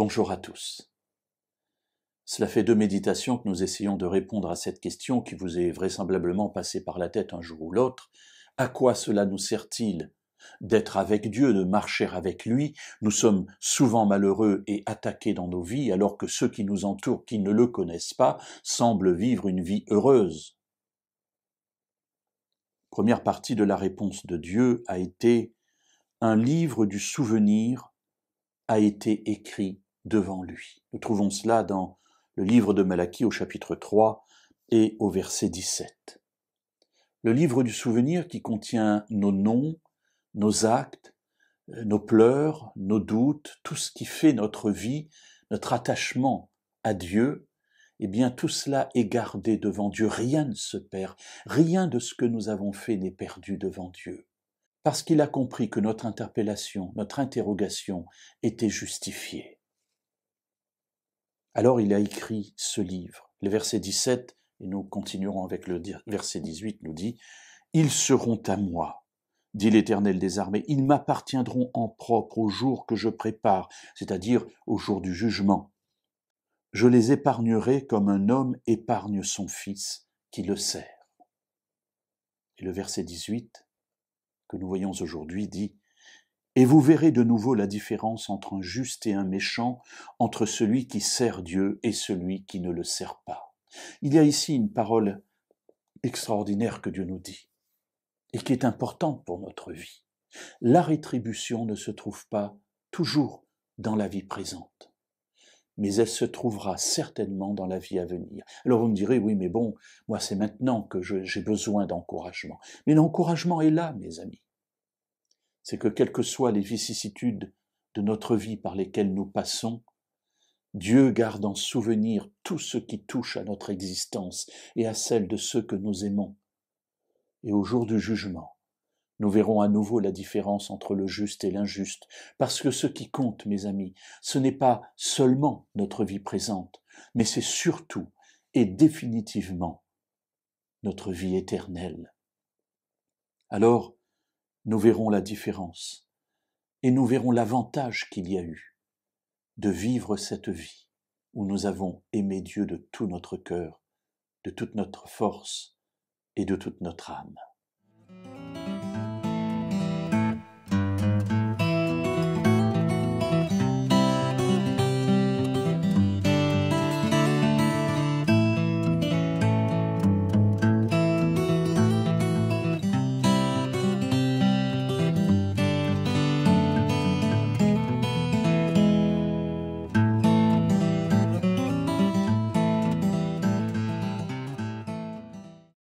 Bonjour à tous. Cela fait 2 méditations que nous essayons de répondre à cette question qui vous est vraisemblablement passée par la tête un jour ou l'autre. À quoi cela nous sert-il d'être avec Dieu, de marcher avec lui? Nous sommes souvent malheureux et attaqués dans nos vies, alors que ceux qui nous entourent, qui ne le connaissent pas, semblent vivre une vie heureuse. Première partie de la réponse de Dieu a été « Un livre du souvenir a été écrit devant lui ». Nous trouvons cela dans le livre de Malachie au chapitre 3 et au verset 17. Le livre du souvenir qui contient nos noms, nos actes, nos pleurs, nos doutes, tout ce qui fait notre vie, notre attachement à Dieu, eh bien tout cela est gardé devant Dieu. Rien ne se perd, rien de ce que nous avons fait n'est perdu devant Dieu. Parce qu'il a compris que notre interpellation, notre interrogation était justifiée. Alors il a écrit ce livre. Le verset 17, et nous continuerons avec le verset 18, nous dit « Ils seront à moi, dit l'Éternel des armées, ils m'appartiendront en propre au jour que je prépare, c'est-à-dire au jour du jugement. Je les épargnerai comme un homme épargne son fils qui le sert. » Et le verset 18, que nous voyons aujourd'hui, dit « Et vous verrez de nouveau la différence entre un juste et un méchant, entre celui qui sert Dieu et celui qui ne le sert pas. » Il y a ici une parole extraordinaire que Dieu nous dit et qui est importante pour notre vie. La rétribution ne se trouve pas toujours dans la vie présente, mais elle se trouvera certainement dans la vie à venir. Alors vous me direz, oui, mais bon, moi c'est maintenant que j'ai besoin d'encouragement. Mais l'encouragement est là, mes amis. C'est que quelles que soient les vicissitudes de notre vie par lesquelles nous passons, Dieu garde en souvenir tout ce qui touche à notre existence et à celle de ceux que nous aimons. Et au jour du jugement, nous verrons à nouveau la différence entre le juste et l'injuste, parce que ce qui compte, mes amis, ce n'est pas seulement notre vie présente, mais c'est surtout et définitivement notre vie éternelle. Alors, nous verrons la différence et nous verrons l'avantage qu'il y a eu de vivre cette vie où nous avons aimé Dieu de tout notre cœur, de toute notre force et de toute notre âme.